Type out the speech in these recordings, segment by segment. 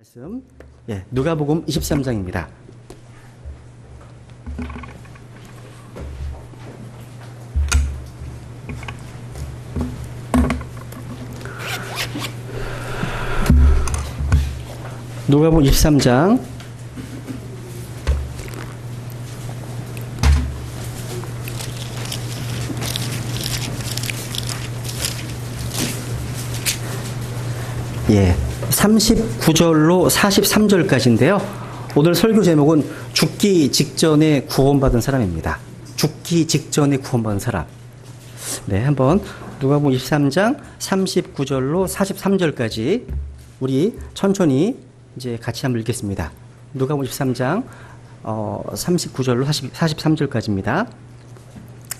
말씀, 누가복음 23장입니다. 누가복음 23장 39절로 43절까지인데요. 오늘 설교 제목은 죽기 직전에 구원받은 사람입니다. 죽기 직전에 구원받은 사람. 한번 누가복음 23장 39절로 43절까지 우리 천천히 이제 같이 한번 읽겠습니다. 누가복음 23장 39절로 43절까지입니다.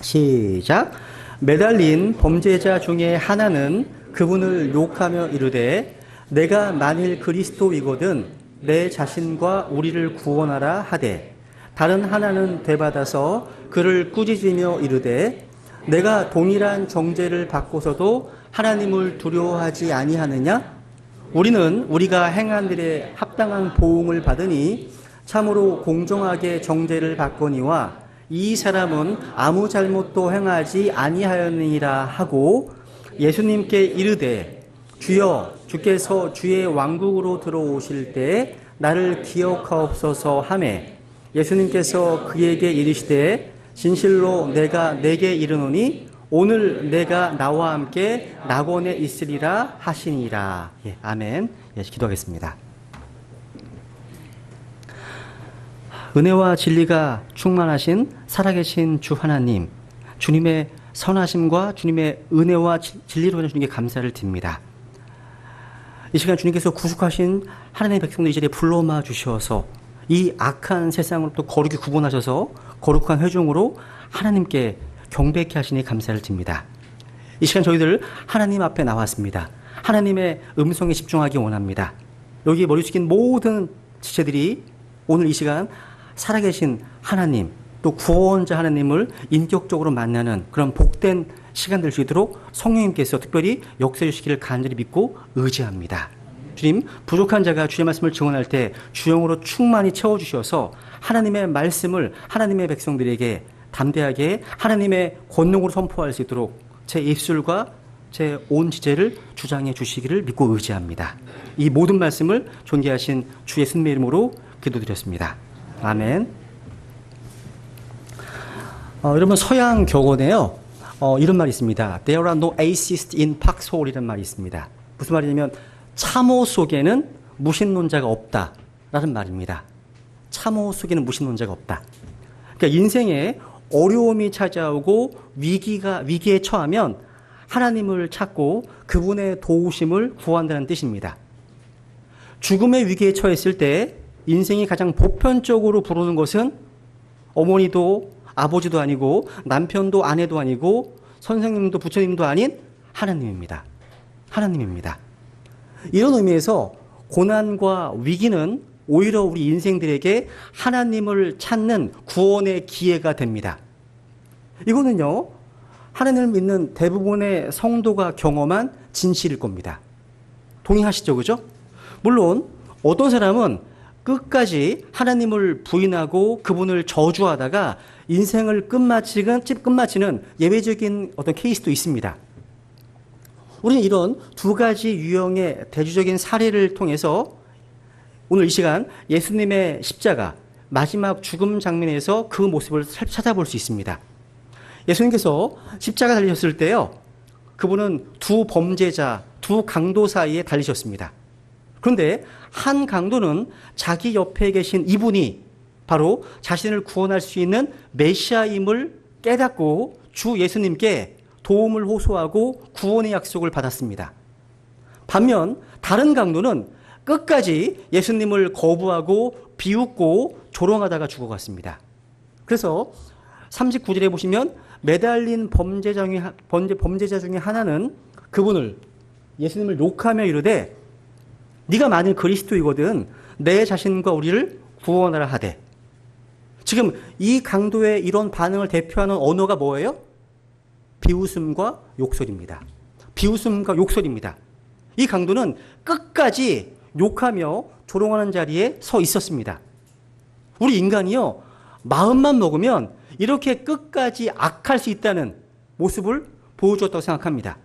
시작. 매달린 범죄자 중에 하나는 그분을 욕하며 이르되 내가 만일 그리스도이거든 내 자신과 우리를 구원하라 하되, 다른 하나는 되받아서 그를 꾸짖으며 이르되 내가 동일한 정죄를 받고서도 하나님을 두려워하지 아니하느냐? 우리는 우리가 행한 일에 합당한 보응을 받으니 참으로 공정하게 정죄를 받거니와 이 사람은 아무 잘못도 행하지 아니하였느니라 하고 예수님께 이르되 주여, 주께서 주의 왕국으로 들어오실 때 나를 기억하옵소서 하매, 예수님께서 그에게 이르시되 진실로 내가 네게 이르노니 오늘 내가 나와 함께 낙원에 있으리라 하시니라. 아멘. 기도하겠습니다. 은혜와 진리가 충만하신 살아계신 주 하나님, 주님의 선하심과 주님의 은혜와 진리로 인해 주님께 감사를 드립니다. 이 시간 주님께서 구속하신 하나님의 백성들 이 자리에 불러마 주셔서 이 악한 세상으로부터 거룩히 구분하셔서 거룩한 회중으로 하나님께 경배케 하시니 감사를 드립니다. 이 시간 저희들 하나님 앞에 나왔습니다. 하나님의 음성에 집중하기 원합니다. 여기 머리 숙인 모든 지체들이 오늘 이 시간 살아계신 하나님, 또 구원자 하나님을 인격적으로 만나는 그런 복된 시간 될 수 있도록 성령님께서 특별히 역사해 주시기를 간절히 믿고 의지합니다. 주님, 부족한 자가 주의 말씀을 증언할 때 주영으로 충만히 채워주셔서 하나님의 말씀을 하나님의 백성들에게 담대하게 하나님의 권능으로 선포할 수 있도록 제 입술과 제 온 지체를 주장해 주시기를 믿고 의지합니다. 이 모든 말씀을 존귀하신 주 예수님의 이름으로 기도드렸습니다. 아멘. 여러분, 서양 격언에요, 이런 말이 있습니다. There are no atheists in foxhole 이라는 말이 있습니다. 무슨 말이냐면 참호 속에는 무신론자가 없다라는 말입니다. 참호 속에는 무신론자가 없다. 그러니까 인생에 어려움이 찾아오고 위기에 처하면 하나님을 찾고 그분의 도우심을 구한다는 뜻입니다. 죽음의 위기에 처했을 때 인생이 가장 보편적으로 부르는 것은 어머니도 아버지도 아니고 남편도 아내도 아니고 선생님도 부처님도 아닌 하나님입니다. 하나님입니다. 이런 의미에서 고난과 위기는 오히려 우리 인생들에게 하나님을 찾는 구원의 기회가 됩니다. 이거는요, 하나님을 믿는 대부분의 성도가 경험한 진실일 겁니다. 동의하시죠? 그죠? 물론 어떤 사람은 끝까지 하나님을 부인하고 그분을 저주하다가 인생을 끝마치는 예외적인 어떤 케이스도 있습니다. 우리는 이런 두 가지 유형의 대조적인 사례를 통해서 오늘 이 시간 예수님의 십자가 마지막 죽음 장면에서 그 모습을 찾아볼 수 있습니다. 예수님께서 십자가 달리셨을 때요, 그분은 두 범죄자, 두 강도 사이에 달리셨습니다. 그런데 한 강도는 자기 옆에 계신 이분이 바로 자신을 구원할 수 있는 메시아임을 깨닫고 주 예수님께 도움을 호소하고 구원의 약속을 받았습니다. 반면 다른 강도는 끝까지 예수님을 거부하고 비웃고 조롱하다가 죽어갔습니다. 그래서 39절에 보시면 매달린 범죄자 중에 하나는 그분을, 예수님을 욕하며 이르되 네가 만일 그리스도이거든 내 자신과 우리를 구원하라 하되. 지금 이 강도의 이런 반응을 대표하는 언어가 뭐예요? 비웃음과 욕설입니다. 비웃음과 욕설입니다. 이 강도는 끝까지 욕하며 조롱하는 자리에 서 있었습니다. 우리 인간이요, 마음만 먹으면 이렇게 끝까지 악할 수 있다는 모습을 보여주었다고 생각합니다.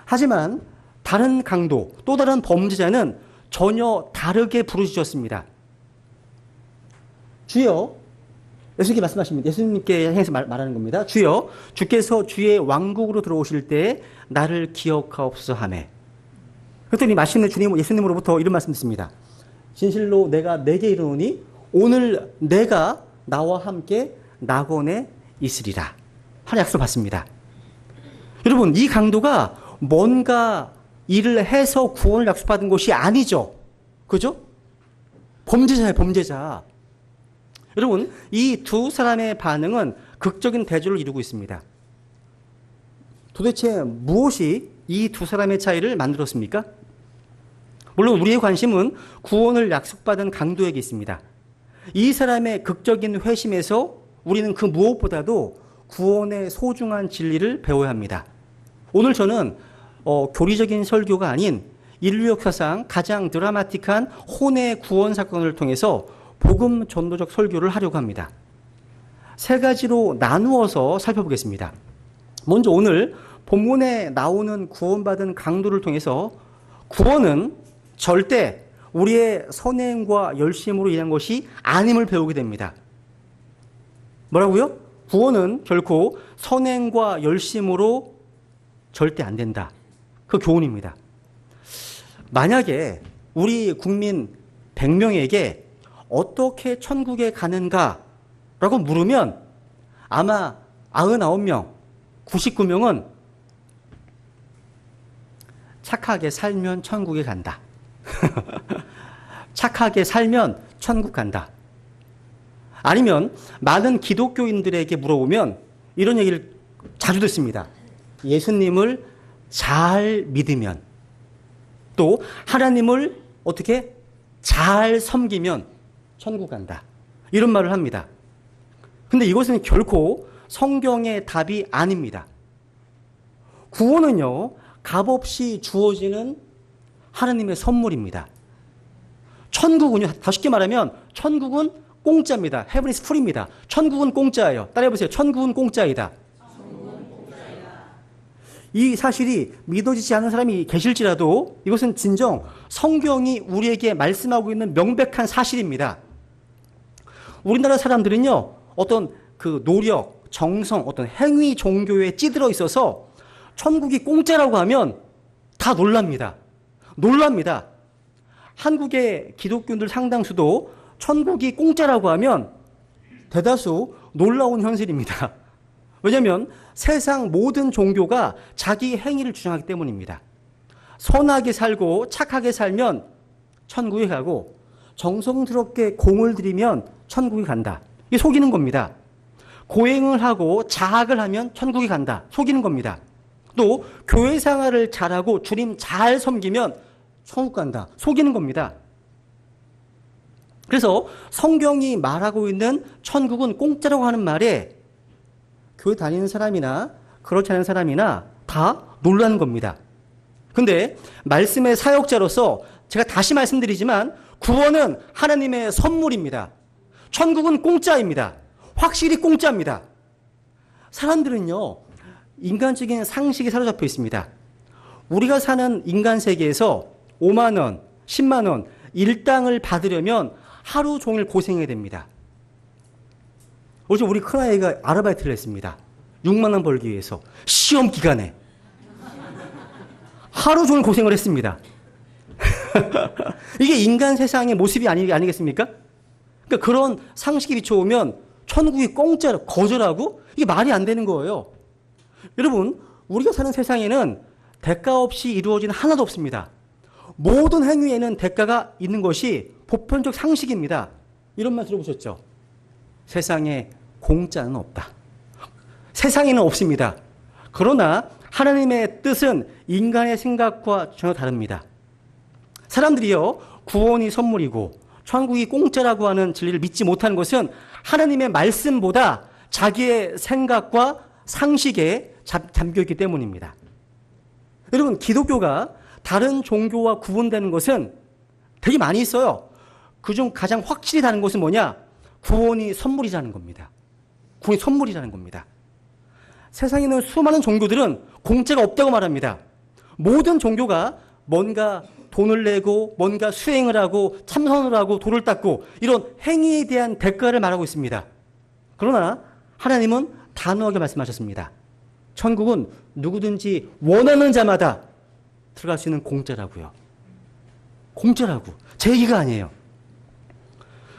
하지만 다른 강도, 또 다른 범죄자는 전혀 다르게 부르짖었습니다. 주여, 예수님께 말씀하십니다. 예수님께 향해서 말하는 겁니다. 주여, 주께서 주의 왕국으로 들어오실 때 나를 기억하옵소서 하매. 그랬더니 마침내 주님, 예수님으로부터 이런 말씀 듣습니다. 진실로 내가 내게 이르노니 오늘 내가 나와 함께 낙원에 있으리라 하는 약속을 받습니다. 여러분, 이 강도가 뭔가 일을 해서 구원을 약속받은 것이 아니죠. 그죠? 범죄자예요, 범죄자. 여러분, 이 두 사람의 반응은 극적인 대조를 이루고 있습니다. 도대체 무엇이 이 두 사람의 차이를 만들었습니까? 물론 우리의 관심은 구원을 약속받은 강도에게 있습니다. 이 사람의 극적인 회심에서 우리는 그 무엇보다도 구원의 소중한 진리를 배워야 합니다. 오늘 저는 교리적인 설교가 아닌 인류 역사상 가장 드라마틱한 혼의 구원 사건을 통해서 복음 전도적 설교를 하려고 합니다. 세 가지로 나누어서 살펴보겠습니다. 먼저 오늘 본문에 나오는 구원받은 강도를 통해서 구원은 절대 우리의 선행과 열심으로 인한 것이 아님을 배우게 됩니다. 뭐라고요? 구원은 결코 선행과 열심으로 절대 안 된다. 그 교훈입니다. 만약에 우리 국민 100명에게 어떻게 천국에 가는가라고 물으면 아마 99명, 99명은 착하게 살면 천국에 간다. 착하게 살면 천국 간다. 아니면 많은 기독교인들에게 물어보면 이런 얘기를 자주 듣습니다. 예수님을 잘 믿으면, 또 하나님을 어떻게 잘 섬기면 천국 간다. 이런 말을 합니다. 근데 이것은 결코 성경의 답이 아닙니다. 구원은요, 값없이 주어지는 하나님의 선물입니다. 천국은요, 더 쉽게 말하면 천국은 공짜입니다. Heaven is free입니다. 천국은 공짜예요. 따라해보세요. 천국은 공짜이다. 이 사실이 믿어지지 않는 사람이 계실지라도 이것은 진정 성경이 우리에게 말씀하고 있는 명백한 사실입니다. 우리나라 사람들은요, 어떤 그 노력, 정성, 어떤 행위 종교에 찌들어 있어서 천국이 공짜라고 하면 다 놀랍니다. 놀랍니다. 한국의 기독교인들 상당수도 천국이 공짜라고 하면 대다수 놀라운 현실입니다. 왜냐하면 세상 모든 종교가 자기 행위를 주장하기 때문입니다. 선하게 살고 착하게 살면 천국에 가고 정성스럽게 공을 들이면 천국에 간다. 이게 속이는 겁니다. 고행을 하고 자학을 하면 천국에 간다. 속이는 겁니다. 또 교회 생활을 잘하고 주님 잘 섬기면 천국 간다. 속이는 겁니다. 그래서 성경이 말하고 있는 천국은 공짜라고 하는 말에 교회 다니는 사람이나 그렇지 않은 사람이나 다 놀라는 겁니다. 근데 말씀의 사역자로서 제가 다시 말씀드리지만 구원은 하나님의 선물입니다. 천국은 공짜입니다. 확실히 공짜입니다. 사람들은요, 인간적인 상식에 사로잡혀 있습니다. 우리가 사는 인간 세계에서 5만 원, 10만 원, 일당을 받으려면 하루 종일 고생해야 됩니다. 어제 우리 큰아이가 아르바이트를 했습니다. 6만 원 벌기 위해서. 시험 기간에. 하루 종일 고생을 했습니다. 이게 인간 세상의 모습이 아니겠습니까? 그러니까 그런 상식에 비춰오면 천국이 공짜로 거절하고 이게 말이 안 되는 거예요. 여러분, 우리가 사는 세상에는 대가 없이 이루어진 하나도 없습니다. 모든 행위에는 대가가 있는 것이 보편적 상식입니다. 이런 말 들어보셨죠? 세상에 공짜는 없다. 세상에는 없습니다. 그러나 하나님의 뜻은 인간의 생각과 전혀 다릅니다. 사람들이요, 구원이 선물이고 천국이 공짜라고 하는 진리를 믿지 못하는 것은 하나님의 말씀보다 자기의 생각과 상식에 잠겨있기 때문입니다. 여러분, 기독교가 다른 종교와 구분되는 것은 되게 많이 있어요. 그중 가장 확실히 다른 것은 뭐냐? 구원이 선물이라는 겁니다. 구원이 선물이라는 겁니다. 세상에 있는 수많은 종교들은 공짜가 없다고 말합니다. 모든 종교가 뭔가 돈을 내고 뭔가 수행을 하고 참선을 하고 돌을 닦고 이런 행위에 대한 대가를 말하고 있습니다. 그러나 하나님은 단호하게 말씀하셨습니다. 천국은 누구든지 원하는 자마다 들어갈 수 있는 공짜라고요. 공짜라고. 제 얘기가 아니에요.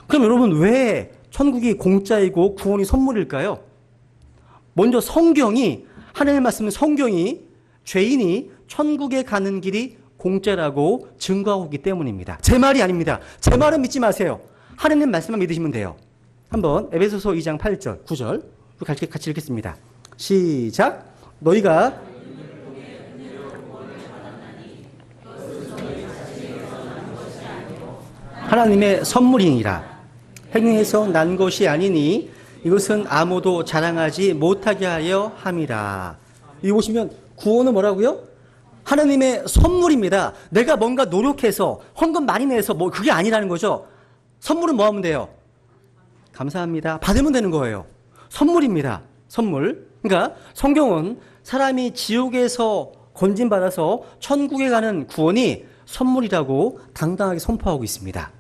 그럼 여러분 왜 천국이 공짜이고 구원이 선물일까요? 먼저 성경이 하나님의 말씀은 성경이 죄인이 천국에 가는 길이 공짜라고 증거하고 있기 때문입니다. 제 말이 아닙니다. 제 말은 믿지 마세요. 하나님 말씀만 믿으시면 돼요. 한번 에베소서 2장 8절, 9절 같이 읽겠습니다. 시작. 너희가 하나님의 선물이니라. 행위에서 난 것이 아니니 이것은 아무도 자랑하지 못하게 하여 함이라. 여기 보시면 구원은 뭐라고요? 하나님의 선물입니다. 내가 뭔가 노력해서 헌금 많이 내서 뭐 그게 아니라는 거죠. 선물은 뭐 하면 돼요? 감사합니다. 받으면 되는 거예요. 선물입니다. 선물. 그러니까 성경은 사람이 지옥에서 건진받아서 천국에 가는 구원이 선물이라고 당당하게 선포하고 있습니다.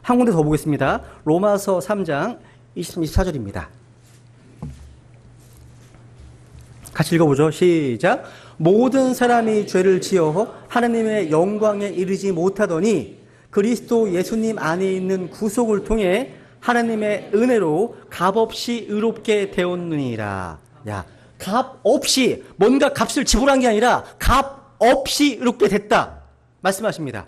한 군데 더 보겠습니다. 로마서 3장 23, 24절입니다. 같이 읽어보죠. 시작. 모든 사람이 죄를 지어 하나님의 영광에 이르지 못하더니 그리스도 예수님 안에 있는 구속을 통해 하나님의 은혜로 값없이 의롭게 되었느니라. 야, 값없이 뭔가 값을 지불한 게 아니라 값없이 의롭게 됐다 말씀하십니다.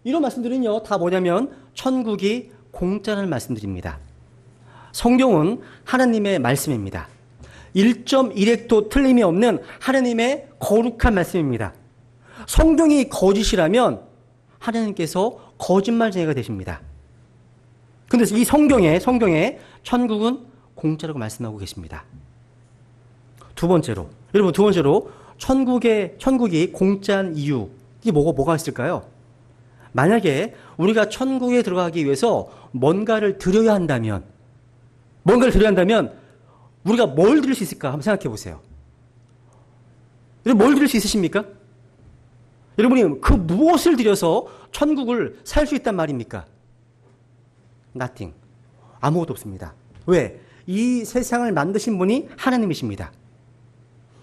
이런 말씀들은요 다 뭐냐면 천국이 공짜라는 말씀드립니다. 성경은 하나님의 말씀입니다. 1.1획도 틀림이 없는 하나님의 거룩한 말씀입니다. 성경이 거짓이라면 하나님께서 거짓말쟁이가 되십니다. 근데 이 성경에 천국은 공짜라고 말씀하고 계십니다. 두 번째로, 여러분 두 번째로 천국이 공짜인 이유, 이게 뭐가 있을까요? 만약에 우리가 천국에 들어가기 위해서 뭔가를 드려야 한다면 우리가 뭘 드릴 수 있을까 한번 생각해 보세요. 여러분 뭘 드릴 수 있으십니까? 여러분이 그 무엇을 드려서 천국을 살 수 있단 말입니까? Nothing. 아무것도 없습니다. 왜? 이 세상을 만드신 분이 하나님이십니다.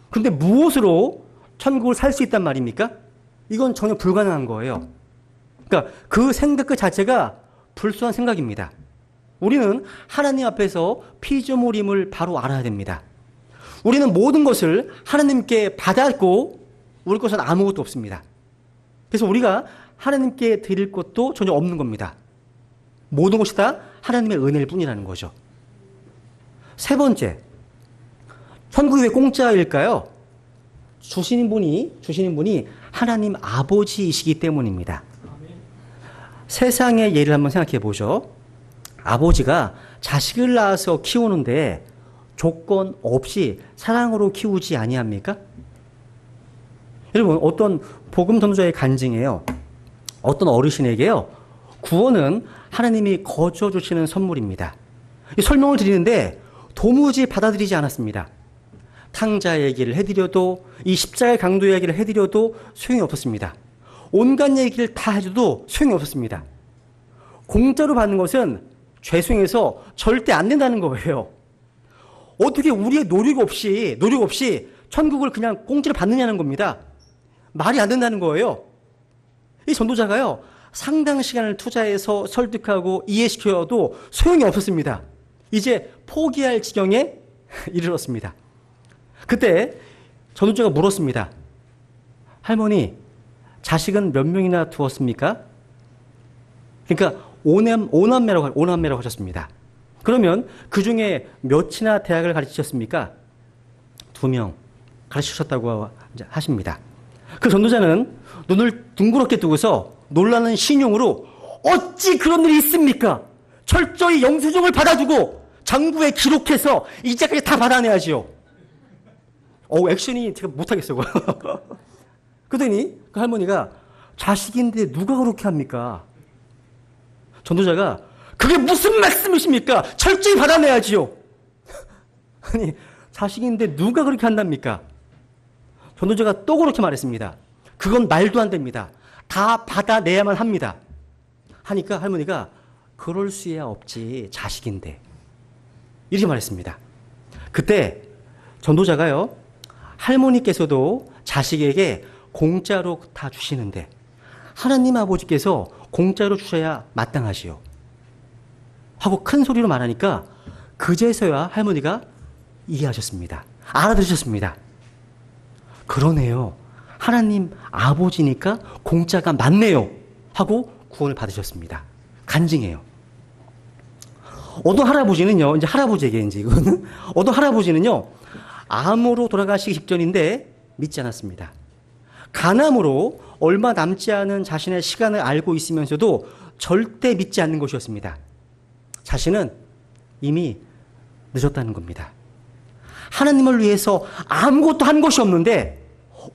그런데 무엇으로 천국을 살 수 있단 말입니까? 이건 전혀 불가능한 거예요. 그러니까 그 생각 그 자체가 불순한 생각입니다. 우리는 하나님 앞에서 피조물임을 바로 알아야 됩니다. 우리는 모든 것을 하나님께 받았고 우리 것은 아무것도 없습니다. 그래서 우리가 하나님께 드릴 것도 전혀 없는 겁니다. 모든 것이 다 하나님의 은혜일 뿐이라는 거죠. 세 번째, 천국이 왜 공짜일까요? 주시는 분이 하나님 아버지이시기 때문입니다. 세상의 예를 한번 생각해 보죠. 아버지가 자식을 낳아서 키우는데 조건 없이 사랑으로 키우지 아니합니까? 여러분 어떤 복음 전도자의 간증이에요. 어떤 어르신에게요. 구원은 하나님이 거저 주시는 선물입니다. 설명을 드리는데 도무지 받아들이지 않았습니다. 탕자 얘기를 해드려도 이 십자가의 강도 이야기를 해드려도 소용이 없었습니다. 온갖 얘기를 다 해줘도 소용이 없었습니다. 공짜로 받는 것은 죄송해서 절대 안 된다는 거예요. 어떻게 우리의 노력 없이 천국을 그냥 공짜로 받느냐는 겁니다. 말이 안 된다는 거예요. 이 전도자가요, 상당 시간을 투자해서 설득하고 이해시켜도 소용이 없었습니다. 이제 포기할 지경에 이르렀습니다. 그때 전도자가 물었습니다. 할머니, 자식은 몇 명이나 두었습니까? 그러니까 오남매라고 하셨습니다. 그러면 그 중에 몇이나 대학을 가르치셨습니까? 2명 가르치셨다고 하십니다. 그 전도자는 눈을 둥그렇게 뜨고서 놀라는 신용으로 어찌 그런 일이 있습니까? 철저히 영수증을 받아주고 장부에 기록해서 이자까지 다 받아내야지요. 액션이 제가 못하겠어요. 그러더니 그 할머니가 자식인데 누가 그렇게 합니까? 전도자가 그게 무슨 말씀이십니까? 철저히 받아내야지요. 아니, 자식인데 누가 그렇게 한답니까? 전도자가 또 그렇게 말했습니다. 그건 말도 안 됩니다. 다 받아내야만 합니다. 하니까 할머니가 그럴 수야 없지, 자식인데. 이렇게 말했습니다. 그때 전도자가요, 할머니께서도 자식에게 공짜로 다 주시는데 하나님 아버지께서 공짜로 주셔야 마땅하시오 하고 큰 소리로 말하니까 그제서야 할머니가 이해하셨습니다. 알아들으셨습니다. 그러네요. 하나님 아버지니까 공짜가 맞네요 하고 구원을 받으셨습니다. 간증해요. 어떤 할아버지는요, 이제 할아버지에게 이제 이거는 어떤 할아버지는요, 암으로 돌아가시기 직전인데 믿지 않았습니다. 간암으로 얼마 남지 않은 자신의 시간을 알고 있으면서도 절대 믿지 않는 것이었습니다. 자신은 이미 늦었다는 겁니다. 하나님을 위해서 아무것도 한 것이 없는데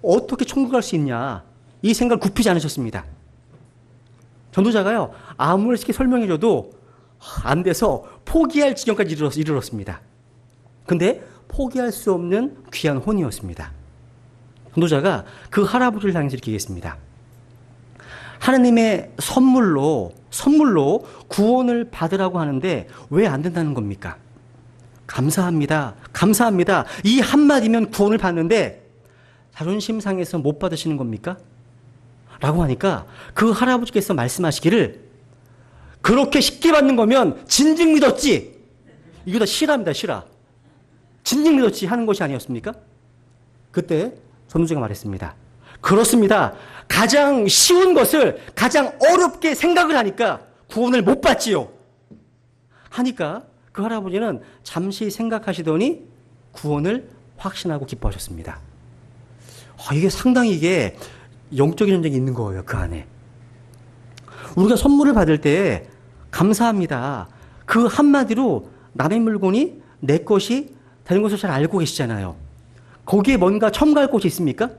어떻게 천국 갈 수 있냐, 이 생각을 굽히지 않으셨습니다. 전도자가요, 아무리 쉽게 설명해줘도 안 돼서 포기할 지경까지 이르렀습니다. 근데 포기할 수 없는 귀한 혼이었습니다. 전도자가 그 할아버지를 향해서 이렇게 얘기했습니다. 하나님의 선물로 구원을 받으라고 하는데 왜 안 된다는 겁니까? 감사합니다. 감사합니다. 이 한마디면 구원을 받는데 자존심 상해서 못 받으시는 겁니까? 라고 하니까 그 할아버지께서 말씀하시기를 그렇게 쉽게 받는 거면 진즉 믿었지. 이거 다 실화입니다. 실화. 진즉 믿었지 하는 것이 아니었습니까? 그때 전도자가 말했습니다. 그렇습니다. 가장 쉬운 것을 가장 어렵게 생각을 하니까 구원을 못 받지요. 하니까 그 할아버지는 잠시 생각하시더니 구원을 확신하고 기뻐하셨습니다. 이게 상당히 이게 영적인 전쟁이 있는 거예요. 그 안에. 우리가 선물을 받을 때 감사합니다. 그 한마디로 남의 물건이 내 것이 되는 것을 잘 알고 계시잖아요. 거기에 뭔가 첨가할 것이 있습니까?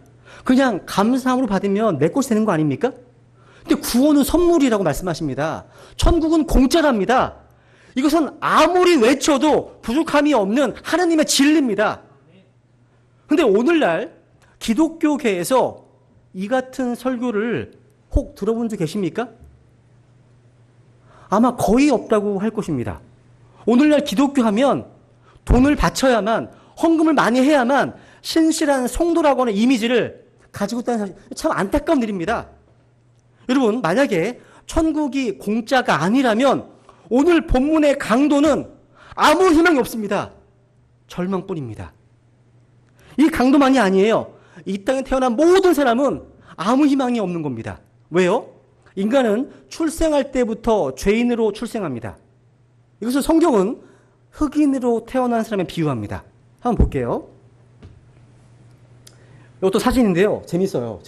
그냥 감사함으로 받으면 내 것이 되는 거 아닙니까? 근데 구원은 선물이라고 말씀하십니다. 천국은 공짜랍니다. 이것은 아무리 외쳐도 부족함이 없는 하나님의 진리입니다. 근데 오늘날 기독교계에서 이 같은 설교를 혹 들어본 적 계십니까? 아마 거의 없다고 할 것입니다. 오늘날 기독교 하면 돈을 바쳐야만, 헌금을 많이 해야만 신실한 성도라고 하는 이미지를 가지고 있다는 사실, 참 안타까운 일입니다. 여러분, 만약에 천국이 공짜가 아니라면 오늘 본문의 강도는 아무 희망이 없습니다. 절망뿐입니다. 이 강도만이 아니에요. 이 땅에 태어난 모든 사람은 아무 희망이 없는 겁니다. 왜요? 인간은 출생할 때부터 죄인으로 출생합니다. 이것을 성경은 흑인으로 태어난 사람에 비유합니다. 한번 볼게요. 이것도 사진인데요. 재밌어요.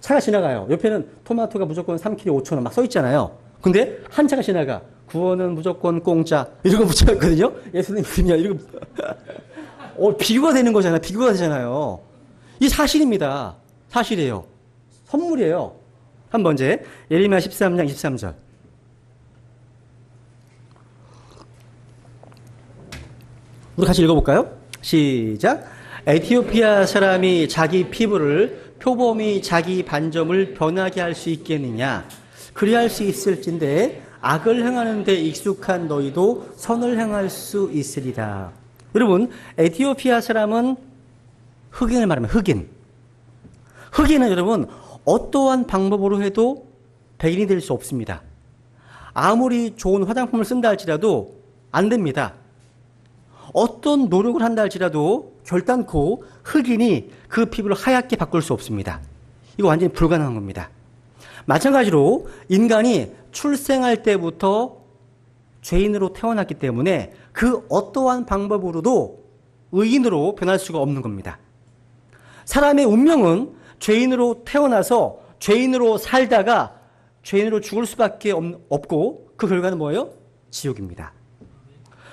차가 지나가요. 옆에는 토마토가 무조건 3kg 5,000원 막 써 있잖아요. 근데 한 차가 지나가. 구원은 무조건 공짜. 이런 거 붙여있거든요. 예수님 믿으면 이런 거. 비교가 되는 거잖아요. 비교가 되잖아요. 이 사실입니다. 사실이에요. 선물이에요. 한번 이제 예레미야 13장 23절. 우리 같이 읽어볼까요? 시작. 에티오피아 사람이 자기 피부를 표범이 자기 반점을 변하게 할 수 있겠느냐? 그리할 수 있을진데 악을 행하는 데 익숙한 너희도 선을 행할 수 있으리라. 여러분, 에티오피아 사람은 흑인을 말하면 흑인. 흑인은 여러분 어떠한 방법으로 해도 백인이 될 수 없습니다. 아무리 좋은 화장품을 쓴다 할지라도 안 됩니다. 어떤 노력을 한다 할지라도 결단코 흑인이 그 피부를 하얗게 바꿀 수 없습니다. 이거 완전히 불가능한 겁니다. 마찬가지로 인간이 출생할 때부터 죄인으로 태어났기 때문에 그 어떠한 방법으로도 의인으로 변할 수가 없는 겁니다. 사람의 운명은 죄인으로 태어나서 죄인으로 살다가 죄인으로 죽을 수밖에 없고 그 결과는 뭐예요? 지옥입니다.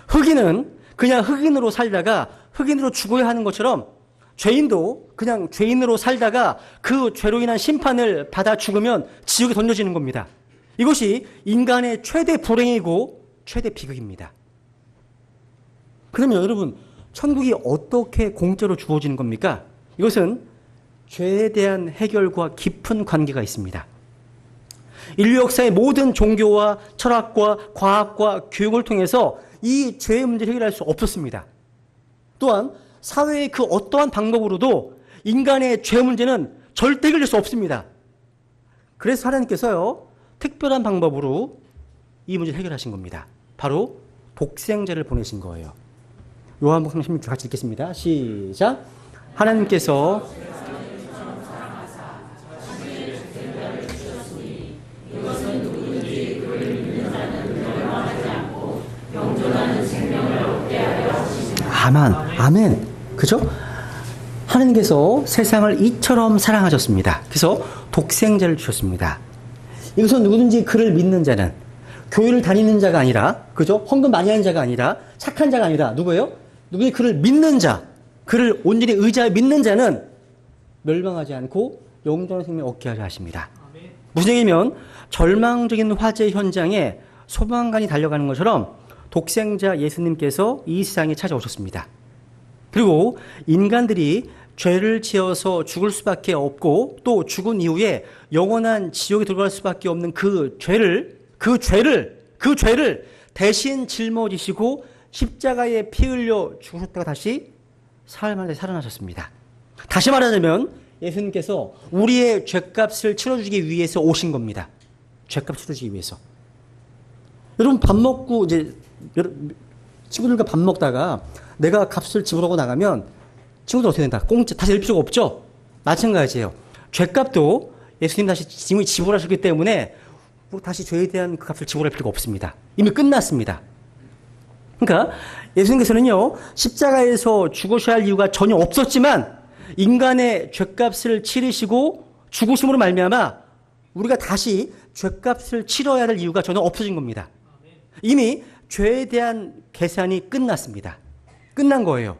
흑인은 그냥 흑인으로 살다가 흑인으로 죽어야 하는 것처럼 죄인도 그냥 죄인으로 살다가 그 죄로 인한 심판을 받아 죽으면 지옥에 던져지는 겁니다. 이것이 인간의 최대 불행이고 최대 비극입니다. 그러면 여러분, 천국이 어떻게 공짜로 주어지는 겁니까? 이것은 죄에 대한 해결과 깊은 관계가 있습니다. 인류 역사의 모든 종교와 철학과 과학과 교육을 통해서 이 죄의 문제를 해결할 수 없었습니다. 또한 사회의 그 어떠한 방법으로도 인간의 죄 문제는 절대 해결될 수 없습니다. 그래서 하나님께서요, 특별한 방법으로 이 문제를 해결하신 겁니다. 바로 독생자를 보내신 거예요. 요한복음 16절 같이 읽겠습니다. 시작. 하나님께서 아멘. 그죠? 하나님께서 세상을 이처럼 사랑하셨습니다. 그래서 독생자를 주셨습니다. 이것은 누구든지 그를 믿는 자는, 교회를 다니는 자가 아니라, 그죠? 헌금 많이 하는 자가 아니라, 착한 자가 아니라, 누구예요? 누구든지 그를 믿는 자, 그를 온전히 의지하여 믿는 자는 멸망하지 않고 영원한 생명을 얻게 하려 하십니다. 무슨 얘기냐면, 절망적인 화재 현장에 소방관이 달려가는 것처럼 독생자 예수님께서 이 세상에 찾아오셨습니다. 그리고 인간들이 죄를 지어서 죽을 수밖에 없고 또 죽은 이후에 영원한 지옥에 들어갈 수밖에 없는 그 죄를 대신 짊어지시고 십자가에 피 흘려 죽으셨다가 다시 사흘 만에 살아나셨습니다. 다시 말하자면 예수님께서 우리의 죄값을 치러주기 위해서 오신 겁니다. 죄값 치러주기 위해서. 여러분, 밥 먹고 이제 친구들과 밥 먹다가 내가 값을 지불하고 나가면 친구들 어떻게 된다? 공짜 다시 낼 필요가 없죠? 마찬가지예요. 죄값도 예수님 다시 이미 지불하셨기 때문에 다시 죄에 대한 그 값을 지불할 필요가 없습니다. 이미 끝났습니다. 그러니까 예수님께서는요, 십자가에서 죽으셔야 할 이유가 전혀 없었지만 인간의 죄값을 치르시고 죽으심으로 말미암아 우리가 다시 죄값을 치러야 할 이유가 전혀 없어진 겁니다. 이미 죄에 대한 계산이 끝났습니다. 끝난 거예요.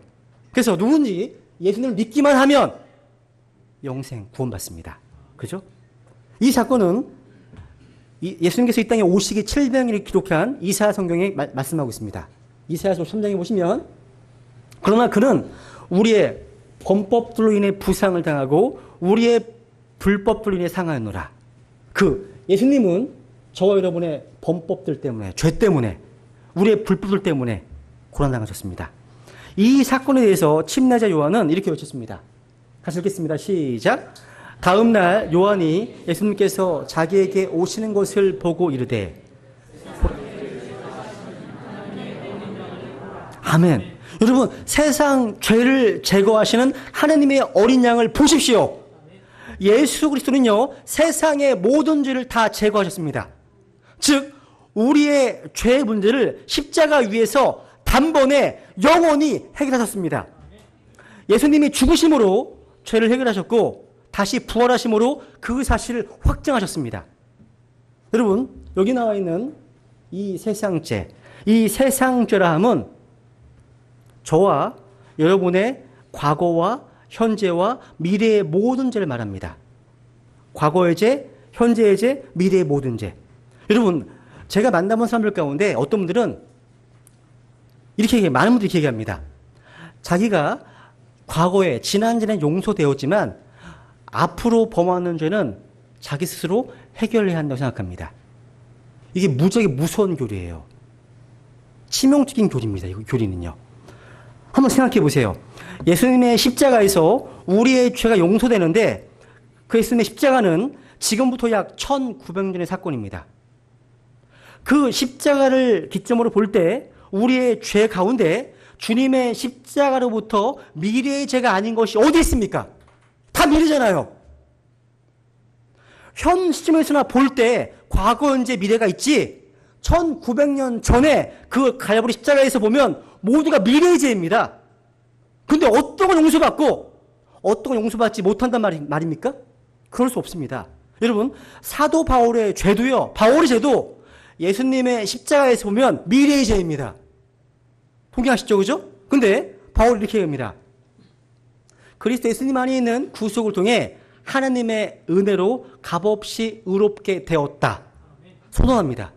그래서 누군지 예수님을 믿기만 하면 영생 구원받습니다. 그죠? 이 사건은 예수님께서 이 땅에 오시기 700일을 기록한 이사야 성경에 말씀하고 있습니다. 이사야서 3장에 보시면, 그러나 그는 우리의 범법들로 인해 부상을 당하고 우리의 불법들로 인해 상하였노라. 예수님은 저와 여러분의 범법들 때문에, 죄 때문에, 우리의 불법들 때문에 고난당하셨습니다. 이 사건에 대해서 침례자 요한은 이렇게 외쳤습니다. 같이 읽겠습니다. 시작. 다음 날 요한이 예수님께서 자기에게 오시는 것을 보고 이르되, 아멘. 여러분, 세상 죄를 제거하시는 하나님의 어린 양을 보십시오. 예수 그리스도는요, 세상의 모든 죄를 다 제거하셨습니다. 즉, 우리의 죄의 문제를 십자가 위에서 단번에 영원히 해결하셨습니다. 예수님이 죽으심으로 죄를 해결하셨고 다시 부활하심으로 그 사실을 확증하셨습니다. 여러분, 여기 나와 있는 이 세상죄, 이 세상죄라 함은 저와 여러분의 과거와 현재와 미래의 모든 죄를 말합니다. 과거의 죄, 현재의 죄, 미래의 모든 죄. 여러분, 제가 만나본 사람들 가운데 어떤 분들은 이렇게 얘기해요. 많은 분들이 이렇게 얘기합니다. 자기가 과거에 지난전에 용서되었지만 앞으로 범하는 죄는 자기 스스로 해결해야 한다고 생각합니다. 이게 무지하게 무서운 교리예요. 치명적인 교리입니다. 이 교리는요. 한번 생각해 보세요. 예수님의 십자가에서 우리의 죄가 용서되는데 그 예수님의 십자가는 지금부터 약 1900년의 사건입니다. 그 십자가를 기점으로 볼 때 우리의 죄 가운데 주님의 십자가로부터 미래의 죄가 아닌 것이 어디 있습니까? 다 미래잖아요. 현 시점에서나 볼 때 과거, 현재, 미래가 있지 1900년 전에 그 갈보리 십자가에서 보면 모두가 미래의 죄입니다. 근데 어떤 건 용서받고 어떤 건 용서받지 못한단 말입니까? 그럴 수 없습니다. 여러분, 사도 바울의 죄도요, 바울의 죄도 예수님의 십자가에서 보면 미래의 죄입니다. 동의하시죠? 그죠? 근데 바울이 이렇게 얘기합니다. 그리스도 예수님 안에 있는 구속을 통해 하나님의 은혜로 값없이 의롭게 되었다. 선언합니다.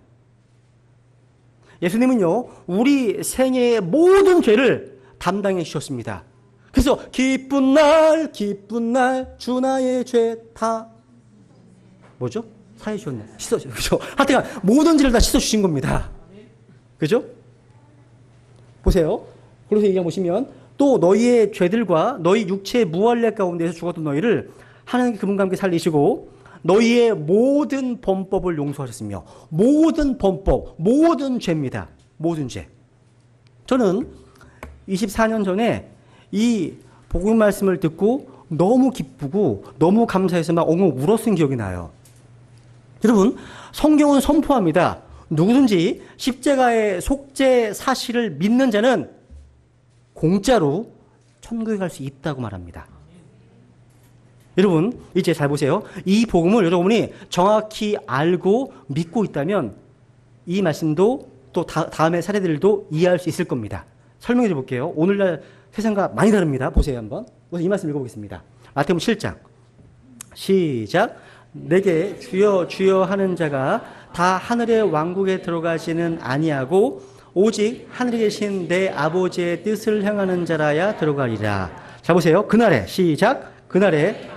예수님은요, 우리 생애의 모든 죄를 담당해 주셨습니다. 그래서 기쁜 날, 주 나의 죄 다 뭐죠? 사해 주셨네. 씻어주셨죠. 그죠? 하여튼 모든 죄를 다 씻어 주신 겁니다. 그죠? 보세요. 그래서 얘기해 보시면 또 너희의 죄들과 너희 육체의 무할례 가운데서 죽었던 너희를 하나님께 그분과 함께 살리시고 너희의 모든 범법을 용서하셨으며 모든 범법, 모든 죄입니다. 모든 죄. 저는 24년 전에 이 복음 말씀을 듣고 너무 기쁘고 너무 감사해서 막 엉엉 울었던 기억이 나요. 여러분, 성경은 선포합니다. 누구든지 십자가의 속죄 사실을 믿는 자는 공짜로 천국에 갈 수 있다고 말합니다. 여러분, 이제 잘 보세요. 이 복음을 여러분이 정확히 알고 믿고 있다면 이 말씀도 또 다음의 사례들도 이해할 수 있을 겁니다. 설명해 볼게요. 오늘날 세상과 많이 다릅니다. 보세요 한번. 우선 이 말씀 읽어보겠습니다. 마태복음 7장. 시작. 내게 주여 주여 하는 자가 다 하늘의 왕국에 들어가지는 아니하고 오직 하늘에 계신 내 아버지의 뜻을 행하는 자라야 들어가리라. 자 보세요. 그날에 시작. 그날에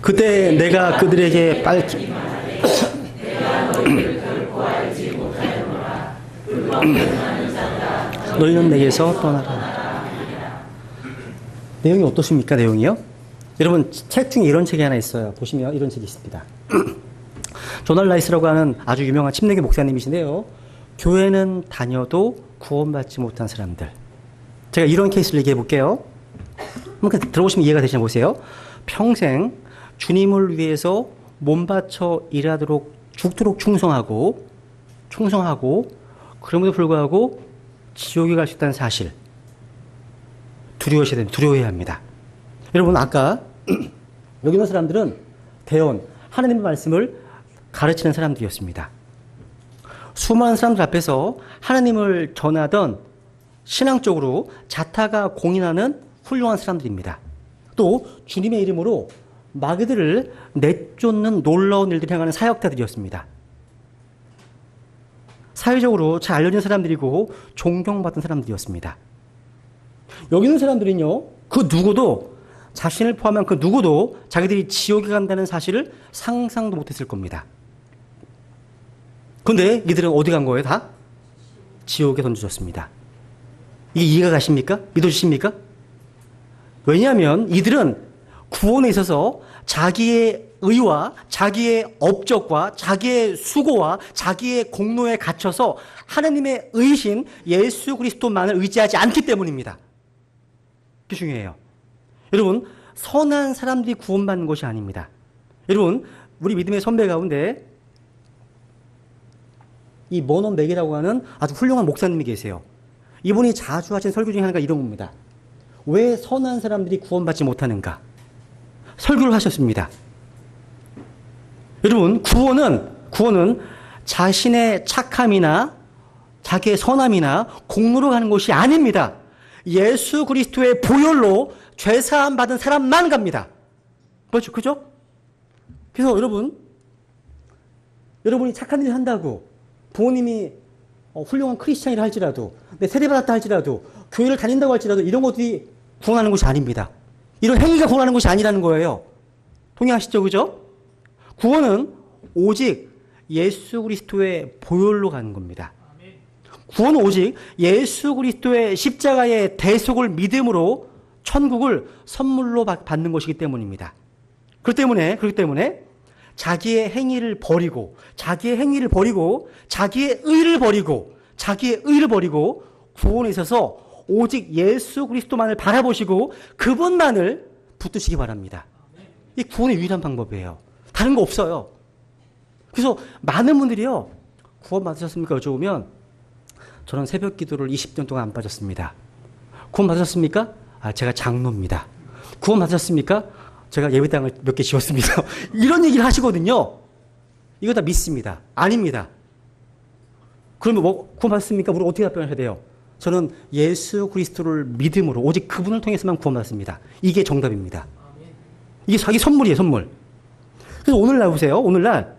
그때 내가 그들에게 빨리 너희는 내게서 떠나라. 내용이 어떻습니까? 내용이요? 여러분 책 중에 이런 책이 하나 있어요. 보시면 이런 책이 있습니다. 조널 라이스라고 하는 아주 유명한 침례교 목사님이신데요. 교회는 다녀도 구원받지 못한 사람들. 제가 이런 케이스를 얘기해 볼게요. 한번 들어보시면 이해가 되시나 보세요. 평생 주님을 위해서 몸 바쳐 일하도록 죽도록 충성하고 그럼에도 불구하고 지옥에 갈 수 있다는 사실 두려워해야 합니다. 여러분 아까 여기 있는 사람들은 대언 하나님의 말씀을 가르치는 사람들이었습니다. 수많은 사람들 앞에서 하나님을 전하던 신앙적으로 자타가 공인하는 훌륭한 사람들입니다. 또 주님의 이름으로 마귀들을 내쫓는 놀라운 일들을 행하는 사역자들이었습니다. 사회적으로 잘 알려진 사람들이고 존경받던 사람들이었습니다. 여기 있는 사람들은요, 그 누구도 자신을 포함한 그 누구도 자기들이 지옥에 간다는 사실을 상상도 못했을 겁니다. 그런데 이들은 어디 간 거예요? 다? 지옥에 던져졌습니다. 이게 이해가 가십니까? 믿어주십니까? 왜냐하면 이들은 구원에 있어서 자기의 의와 자기의 업적과 자기의 수고와 자기의 공로에 갇혀서 하나님의 의신 예수 그리스도만을 의지하지 않기 때문입니다. 그게 중요해요. 여러분, 선한 사람들이 구원받는 것이 아닙니다. 여러분, 우리 믿음의 선배 가운데 이 머넌 맥이라고 하는 아주 훌륭한 목사님이 계세요. 이분이 자주 하신 설교 중에 하나가 이런 겁니다. 왜 선한 사람들이 구원받지 못하는가? 설교를 하셨습니다. 여러분, 구원은 자신의 착함이나 자기의 선함이나 공로로 가는 것이 아닙니다. 예수 그리스도의 보혈로 죄사함 받은 사람만 갑니다. 그렇죠? 그죠? 그래서 여러분이 착한 일을 한다고 부모님이 훌륭한 크리스찬이라 할지라도 세례받았다 할지라도 교회를 다닌다고 할지라도 이런 것들이 구원하는 것이 아닙니다. 이런 행위가 구원하는 것이 아니라는 거예요. 동의하시죠? 그죠? 구원은 오직 예수 그리스도의 보혈로 가는 겁니다. 구원은 오직 예수 그리스도의 십자가의 대속을 믿음으로 천국을 선물로 받는 것이기 때문입니다. 그렇기 때문에 자기의 행위를 버리고 자기의 의를 버리고 구원에 있어서 오직 예수 그리스도만을 바라보시고 그분만을 붙드시기 바랍니다. 이 구원의 유일한 방법이에요. 다른 거 없어요. 그래서 많은 분들이요, 구원 받으셨습니까? 여쭤보면 저는 새벽 기도를 20년 동안 안 빠졌습니다. 구원 받으셨습니까? 제가 장로입니다. 구원 받으셨습니까? 제가 예배당을 몇 개 지었습니다. 이런 얘기를 하시거든요. 이거 다 믿습니다. 아닙니다. 그러면 뭐 구원 받았습니까? 우리 어떻게 답변하셔야 돼요? 저는 예수 그리스도를 믿음으로 오직 그분을 통해서만 구원받습니다. 이게 정답입니다. 이게 자기 선물이에요, 선물. 그래서 오늘날 보세요. 오늘날